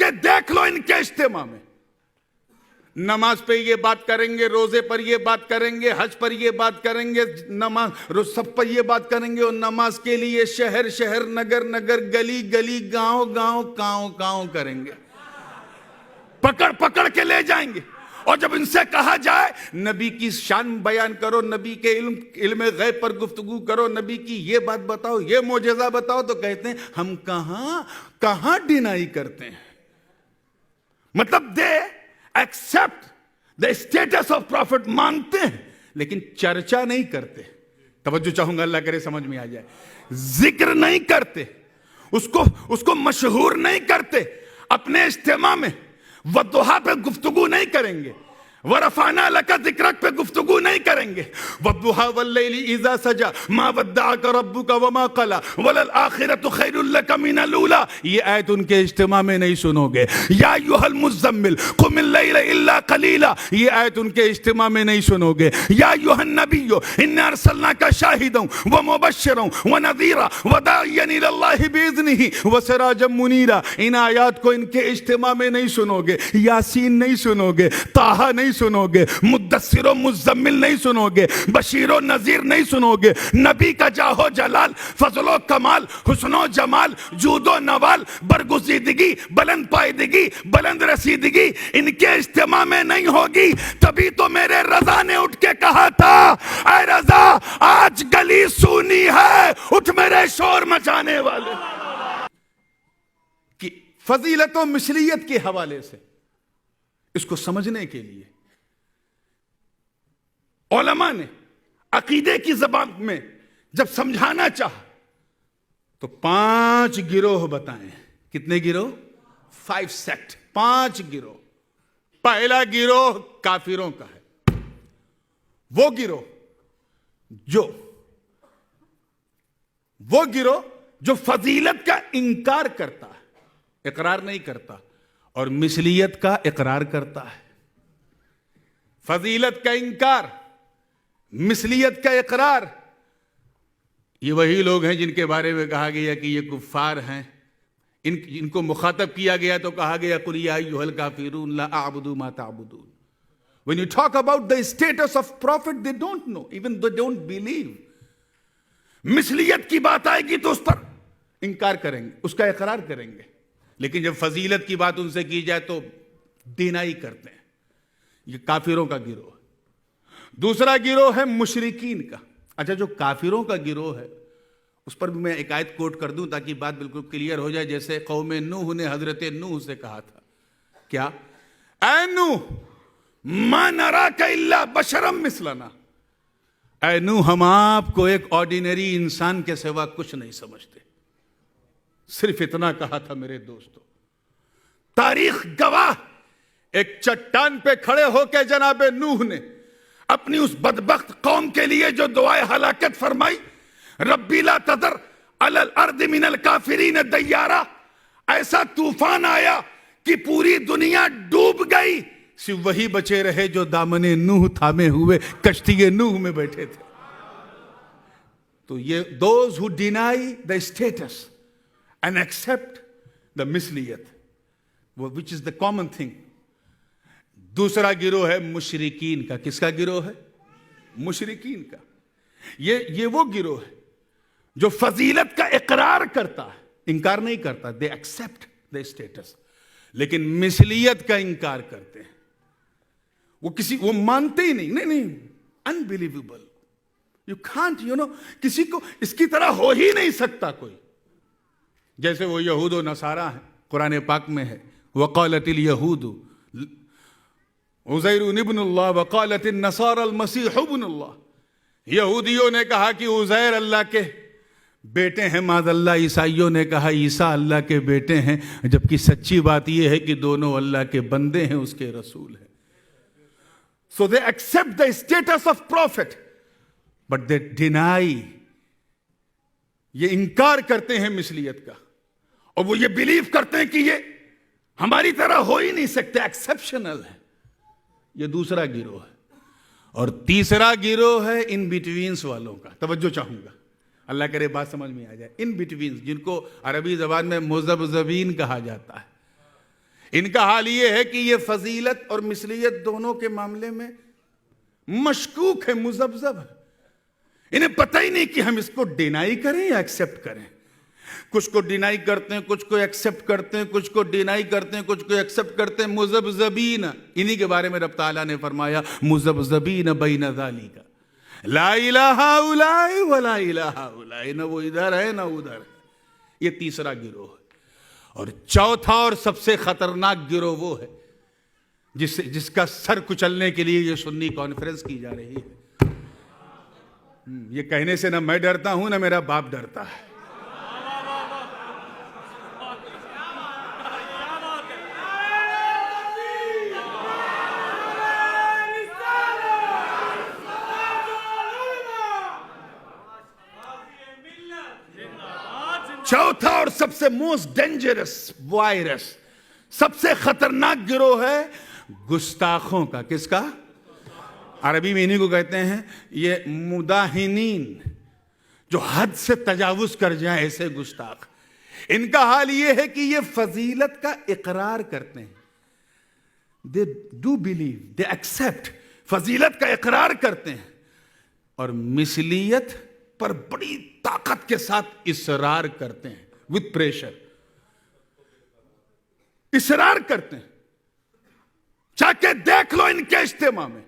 کے دیکھ لو ان کے اجتماع میں. نماز پہ یہ بات کریں گے, روزے پر یہ بات کریں گے, حج پر یہ بات کریں گے, نماز سب پر یہ بات کریں گے, اور نماز کے لیے شہر شہر, نگر نگر, گلی گلی, گاؤں گاؤں, کاؤں کاؤں کریں گے, پکڑ پکڑ کے لے جائیں گے. اور جب ان سے کہا جائے نبی کی شان بیان کرو, نبی کے علم غیب پر گفتگو کرو, نبی کی یہ بات بتاؤ, یہ معجزہ بتاؤ, تو کہتے ہیں ہم کہاں ڈینائی کرتے ہیں. مطلب they accept the status of profit, مانتے ہیں لیکن چرچا نہیں کرتے. توجہ چاہوں گا, اللہ کرے سمجھ میں آ جائے. ذکر نہیں کرتے, اس کو مشہور نہیں کرتے. اپنے اجتماع میں والضحیٰ پہ گفتگو نہیں کریں گے, ورفعنا لک ذکرک پہ گفتگو نہیں کریں گے, والضحیٰ واللیل اذا سجا ما ودعک ربک وما قلی وللآخرۃ خیر لک من الاولی. یہ آیت ان کے اجتماع میں نہیں سنو گے. یا ایھا المزمل قم اللیل الا قلیلا, یہ آیت ان کے اجتماع میں نہیں سنو گے. یا ایھا النبی انا ارسلناک شاہدا ومبشرا ونذیرا وداعیا الی اللہ باذنہ وسراجا منیرا. ان آیات کو ان کے اجتماع میں نہیں سنو گے. یاسین نہیں سنو گے, طٰہٰ نہیں سنو گے, مدثر و مزمل نہیں سنو گے, بشیر و نذیر نہیں سنو گے. نبی کا جاہ و جلال, فضل و کمال, حسن و جمال, جود و نوال, برگزیدگی, بلند پائیدگی, بلند رسیدگی ان کے اجتماع میں نہیں ہوگی. تبھی تو میرے رضا نے اٹھ کے کہا تھا, اے رضا آج گلی سونی ہے, اٹھ میرے شور مچانے والے. کہ فضیلت و مثلیت کے حوالے سے اس کو سمجھنے کے لیے علماء نے عقیدے کی زبان میں جب سمجھانا چاہا تو 5 گروہ بتائیں. کتنے گروہ؟ 5 سیکٹ, 5 گروہ. پہلا گروہ کافروں کا ہے. وہ گروہ جو فضیلت کا انکار کرتا ہے, اقرار نہیں کرتا, اور مثلیت کا اقرار کرتا ہے. فضیلت کا انکار, مثلیت کا اقرار, یہ وہی لوگ ہیں جن کے بارے میں کہا گیا کہ یہ کفار ہیں. ان کو مخاطب کیا گیا تو کہا گیا قل یا ایھا الکافرون لا اعبد ما تعبدون. When you talk about the status of prophet, they don't know, even they don't believe. مثلیت کی بات آئے گی تو اس پر انکار کریں گے, اس کا اقرار کریں گے, لیکن جب فضیلت کی بات ان سے کی جائے تو ڈینائی کرتے ہیں. یہ کافروں کا گروہ ہے. دوسرا گروہ ہے مشرکین کا. اچھا, جو کافروں کا گروہ ہے اس پر بھی میں ایک آیت کوٹ کر دوں تاکہ بات بالکل کلیئر ہو جائے. جیسے قوم نوح نے حضرت نوح سے کہا تھا, کیا اے نوح ما نراک الا بشرا مثلنا, اے نوح ہم آپ کو ایک آرڈینری انسان کے سوا کچھ نہیں سمجھتے. صرف اتنا کہا تھا میرے دوستو. تاریخ گواہ, ایک چٹان پہ کھڑے ہو کے جناب نوح نے اپنی اس بدبخت قوم کے لیے جو دعائے ہلاکت فرمائی, ربی لا تذر علی الارض من الکافرین دیارا, ایسا طوفان آیا کہ پوری دنیا ڈوب گئی, صرف وہی بچے رہے جو دامن نوح تھامے ہوئے کشتی نوح میں بیٹھے تھے. تو یہ those who deny the status and accept the مثلیت, which is the common thing. دوسرا گروہ ہے مشرکین کا. کس کا گروہ ہے؟ مشرکین کا. یہ وہ گروہ ہے جو فضیلت کا اقرار کرتا ہے, انکار نہیں کرتا. they accept the status, لیکن مثلیت کا انکار کرتے ہیں. وہ مانتے ہی نہیں. unbelievable. you can't, کسی کو اس کی طرح ہو ہی نہیں سکتا کوئی. جیسے وہ یہود و نصارہ ہیں, قرآن پاک میں ہے, وقالت الیہود عزیر ابن اللہ وقالت النصارى المسیح ابن اللہ. یہودیوں نے کہا کہ عزیر اللہ کے بیٹے ہیں, معاذ اللہ. عیسائیوں نے کہا عیسیٰ اللہ کے بیٹے ہیں, جبکہ سچی بات یہ ہے کہ دونوں اللہ کے بندے ہیں, اس کے رسول ہیں. So they accept the status of prophet, but they deny, یہ انکار کرتے ہیں مثلیت کا, اور وہ یہ بلیو کرتے ہیں کہ یہ ہماری طرح ہو ہی نہیں سکتے, ایکسپشنل ہے. یہ دوسرا گروہ ہے. اور تیسرا گروہ ہے ان بٹوینس والوں کا. توجہ چاہوں گا, اللہ کرے بات سمجھ میں آ جائے. ان بٹوینس, جن کو عربی زبان میں مذبذبین کہا جاتا ہے. ان کا حال یہ ہے کہ یہ فضیلت اور مثلیت دونوں کے معاملے میں مشکوک ہے، مذبذب ہے. انہیں پتہ ہی نہیں کہ ہم اس کو ڈینائی کریں یا ایکسپٹ کریں. کچھ کو ڈینائی کرتے ہیں، کچھ کو ایکسپٹ کرتے ہیں، کچھ کو ڈینائی کرتے ہیں، کچھ کو ایکسپٹ کرتے ہیں. مذبذبین، انہی کے بارے میں رب تعالیٰ نے فرمایا مذبذبین بین ذالک لا الہ الا ولا الہ الا، نہ وہ ادھر ہے نہ ادھر ہے. یہ تیسرا گروہ ہے. اور چوتھا اور سب سے خطرناک گروہ وہ ہے جس کا سر کچلنے کے لیے یہ سنی کانفرنس کی جا رہی ہے. یہ کہنے سے نہ میں ڈرتا ہوں نہ میرا باپ ڈرتا ہے. چوتھا اور سب سے موسٹ ڈینجرس وائرس، سب سے خطرناک گروہ ہے گستاخوں کا. کس کا؟ عربی میں انہی کو کہتے ہیں یہ مداہنین، جو حد سے تجاوز کر جائیں، ایسے گستاخ. ان کا حال یہ ہے کہ یہ فضیلت کا اقرار کرتے ہیں. they do believe, they accept، فضیلت کا اقرار کرتے ہیں، اور مثلیت پر بڑی طاقت کے ساتھ اصرار کرتے ہیں. with pressure اصرار کرتے ہیں. چاہ کے دیکھ لو ان کے اجتماع میں،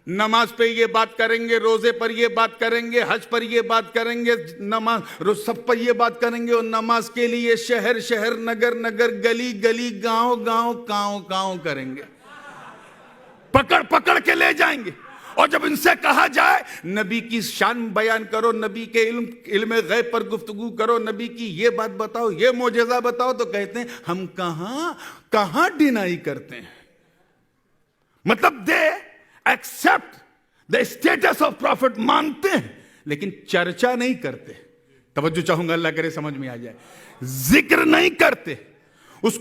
نماز پہ یہ بات کریں گے، روزے پر یہ بات کریں گے، حج پر یہ بات کریں گے، نماز سب پر یہ بات کریں گے، اور نماز کے لیے شہر شہر، نگر نگر، گلی گلی، گاؤں گاؤں، کاؤں کاؤں کریں گے. پکڑ پکڑ کے لے جائیں گے. اور جب ان سے کہا جائے نبی کی شان بیان کرو، نبی کے علم غیب پر گفتگو کرو، نبی کی یہ بات بتاؤ، یہ معجزہ بتاؤ، تو کہتے ہیں ہم کہاں ڈینائی کرتے ہیں. مطلب they accept the status of profit, مانتے ہیں لیکن چرچا نہیں کرتے. توجہ چاہوں گا، اللہ کرے سمجھ میں آ جائے. ذکر نہیں کرتے، اس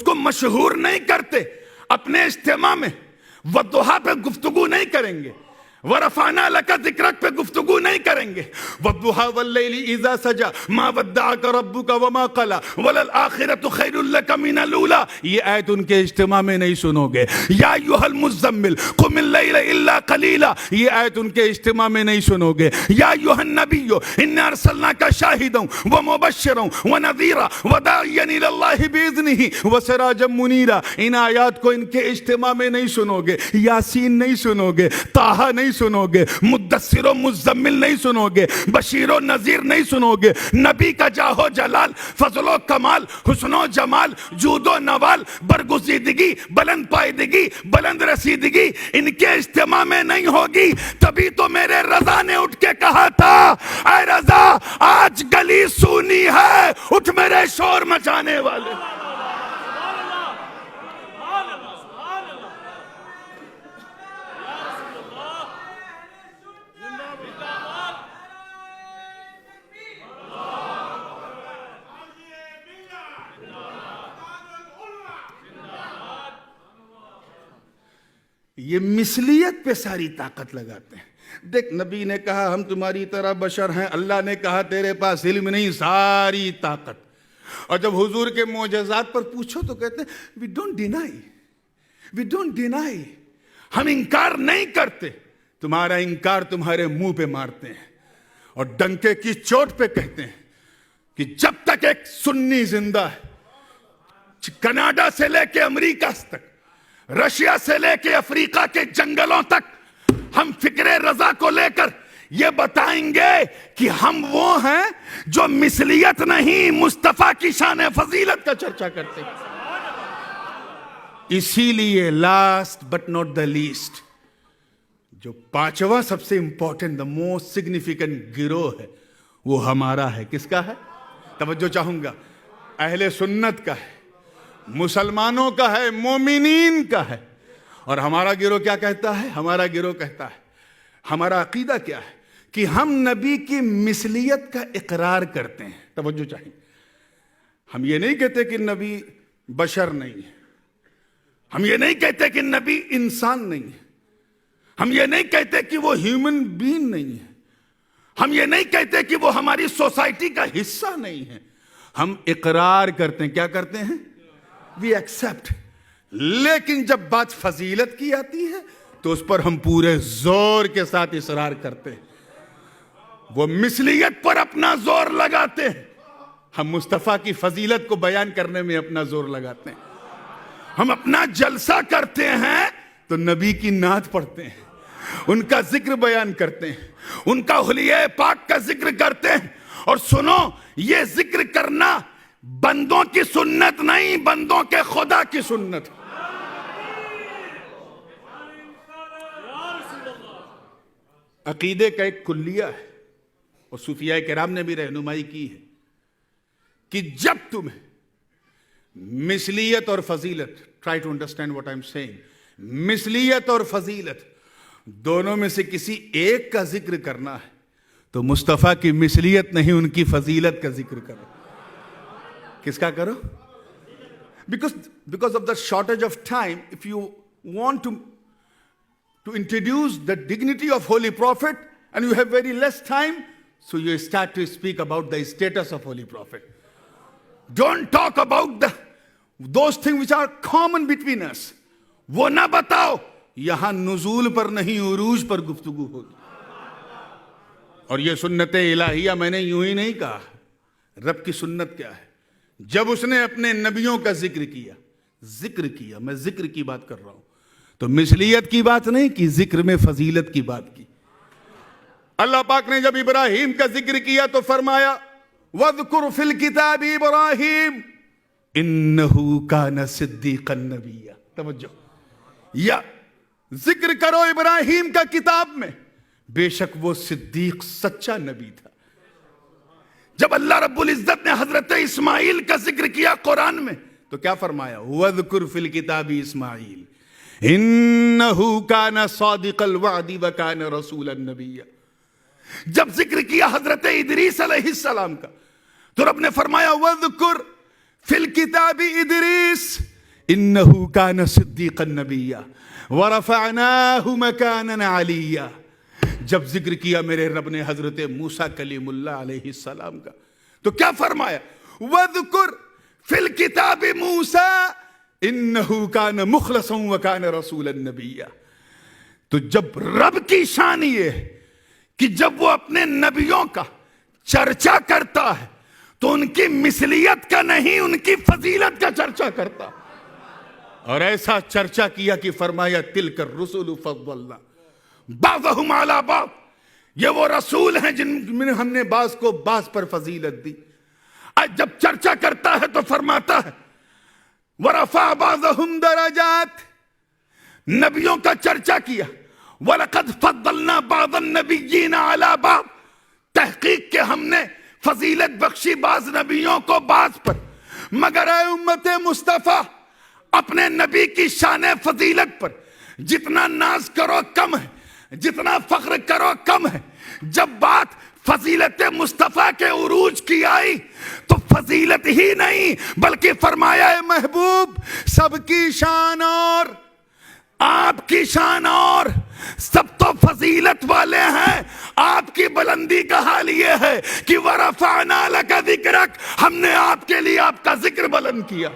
کو مشہور نہیں کرتے. اپنے اجتماع میں والضحیٰ پہ گفتگو نہیں کریں گے، وَرَفَعْنَا لَكَ ذِكْرَكَ پہ گفتگو نہیں کریں گے. وَالضُّحَىٰ وَاللَّيْلِ إِذَا سَجَىٰ مَا وَدَّعَكَ رَبُّكَ وَمَا قَلَىٰ وَلَلْآخِرَةُ خَيْرٌ لَكَ مِنَ الْأُولَىٰ. یہ آیت ان کے اجتماع میں نہیں سنو گے. یا ایھا المزمل قم اللیل الا قلیلا، یہ آیت ان کے اجتماع میں نہیں سنو گے. یا ایھا النبی انا ارسلناک شاہدا ومبشرا ونذیرا وداعیا الی اللہ باذنہ وسراجا منیرا. ان آیات کو ان کے اجتماع میں نہیں سنو گے. یاسین نہیں سنو گے، طٰہٰ نہیں سنو گے، مدثر و مزمل نہیں سنو گے، بشیر و نذیر نہیں سنو گے. نبی کا جاہ و جلال، فضل و کمال، حسن و جمال، جود و نوال، برگزیدگی، بلند پائیدگی، بلند رسیدگی ان کے اجتماع میں نہیں ہوگی. تبھی تو میرے رضا نے اٹھ کے کہا تھا اے رضا آج گلی سونی ہے، اٹھ میرے شور مچانے والے. یہ مثلیت پہ ساری طاقت لگاتے ہیں. دیکھ نبی نے کہا ہم تمہاری طرح بشر ہیں، اللہ نے کہا تیرے پاس علم نہیں، ساری طاقت. اور جب حضور کے معجزات پر پوچھو تو کہتے ہیں we don't deny، ہم انکار نہیں کرتے. تمہارا انکار تمہارے منہ پہ مارتے ہیں اور ڈنکے کی چوٹ پہ کہتے ہیں کہ جب تک ایک سنی زندہ ہے، کینیڈا سے لے کے امریکہ تک، رشیا سے لے کے افریقہ کے جنگلوں تک، ہم فکر رضا کو لے کر یہ بتائیں گے کہ ہم وہ ہیں جو مثلیت نہیں مصطفیٰ کی شان فضیلت کا چرچا کرتے ہیں. اسی لیے last but not the least, جو پانچواں سب سے امپورٹنٹ، دا موسٹ سگنیفیکنٹ گروہ ہے، وہ ہمارا ہے. کس کا ہے؟ توجہ چاہوں گا. اہل سنت کا ہے، مسلمانوں کا ہے، مومنین کا ہے. اور ہمارا گروہ کیا کہتا ہے؟ ہمارا گروہ کہتا ہے، ہمارا عقیدہ کیا ہے کہ ہم نبی کی مثلیت کا اقرار کرتے ہیں. توجہ چاہیے. ہم یہ نہیں کہتے کہ نبی بشر نہیں ہے، ہم یہ نہیں کہتے کہ نبی انسان نہیں ہے، ہم یہ نہیں کہتے کہ وہ ہیومن بینگ نہیں ہے، ہم یہ نہیں کہتے کہ وہ ہماری سوسائٹی کا حصہ نہیں ہے. ہم اقرار کرتے ہیں. کیا کرتے ہیں؟ We accept. لیکن جب بات فضیلت کی آتی ہے تو اس پر ہم پورے زور کے ساتھ اصرار کرتے ہیں. وہ مثلیت پر اپنا زور لگاتے ہیں, ہم مصطفیٰ کی فضیلت کو بیان کرنے میں اپنا زور لگاتے ہیں. ہم اپنا جلسہ کرتے ہیں تو نبی کی نعت پڑھتے ہیں, ان کا ذکر بیان کرتے ہیں, ان کا حلیہ پاک کا ذکر کرتے ہیں. اور سنو, یہ ذکر کرنا بندوں کی سنت نہیں, بندوں کے خدا کی سنت. عقیدے کا ایک کلیہ ہے, اور صوفیاء کرام نے بھی رہنمائی کی ہے کہ جب تمہیں مثلیت اور فضیلت, try to understand what I am seeing, مثلیت اور فضیلت دونوں میں سے کسی ایک کا ذکر کرنا ہے تو مصطفیٰ کی مثلیت نہیں, ان کی فضیلت کا ذکر کرو. کس کا کرو؟ Because of the shortage of time, if you want to introduce the dignity of Holy Prophet and you have very less time, so you start to speak about the status of Holy Prophet. Don't talk about those things which are common between us. وہ نہ بتاؤ, یہاں نزول پر نہیں عروج پر گفتگو ہوگی. اور یہ سنت الہیہ میں نے یوں ہی نہیں کہا. رب کی سنت کیا ہے؟ جب اس نے اپنے نبیوں کا ذکر کیا, میں ذکر کی بات کر رہا ہوں, تو مثلیت کی بات نہیں کی, ذکر میں فضیلت کی بات کی. اللہ پاک نے جب ابراہیم کا ذکر کیا تو فرمایا وَاذْكُرْ فِي الْكِتَابِ إِبْرَاهِيمَ إِنَّهُ كَانَ صِدِّيقًا نَبِيًّا. توجہ, یا ذکر کرو ابراہیم کا کتاب میں, بے شک وہ صدیق سچا نبی تھا. جب اللہ رب العزت نے حضرت اسماعیل کا ذکر کیا قرآن میں تو کیا فرمایا؟ وَاذْكُرْ فِي الْكِتَابِ إِسْمَاعِيلَ إِنَّهُ كَانَ صَادِقَ الْوَعْدِ وَكَانَ رَسُولًا نَبِيًّا. جب ذکر کیا حضرت ادریس علیہ السلام کا تو رب نے فرمایا وَاذْكُرْ فِي الْكِتَابِ إِدْرِيسَ إِنَّهُ كَانَ صِدِّيقًا نَبِيًّا وَرَفَعْنَاهُ مَكَانًا عَلِيًّا. جب ذکر کیا میرے رب نے حضرت موسیٰ کلیم اللہ علیہ السلام کا تو کیا فرمایا؟ وَاذْكُرْ فِي الْكِتَابِ مُوسَىٰ إِنَّهُ كَانَ مُخْلَصًا وَكَانَ رَسُولًا نَبِيًّا. تو جب رب کی شان یہ ہے کہ جب وہ اپنے نبیوں کا چرچا کرتا ہے تو ان کی مثلیت کا نہیں, ان کی فضیلت کا چرچا کرتا. اور ایسا چرچا کیا کہ فرمایا تِلْكَ الرُّسُلُ فَضَّلْنَا بعضهم علی بعض. یہ وہ رسول ہیں جن میں ہم نے بعض کو بعض پر فضیلت دی. جب چرچا کرتا ہے تو فرماتا ہے وَرَفَعَ بَعْضَهُمْ دَرَجَاتٍ. نبیوں کا چرچا کیا, وَلَقَدْ فَضَّلْنَا بَعْضَ النَّبِيِّينَ عَلَى بَعْضٍ. تحقیق کہ ہم نے فضیلت بخشی بعض نبیوں کو بعض پر. مگر اے امت مصطفیٰ, اپنے نبی کی شان فضیلت پر جتنا ناز کرو کم ہے, جتنا فخر کرو کم ہے. جب بات فضیلت مصطفیٰ کے عروج کی آئی تو فضیلت ہی نہیں بلکہ فرمایا اے محبوب سب کی شان اور آپ کی شان اور, سب تو فضیلت والے ہیں. آپ کی بلندی کا حال یہ ہے کہ وَرَفَعْنَا لَكَ ذِكْرَكَ, ہم نے آپ کے لیے آپ کا ذکر بلند کیا.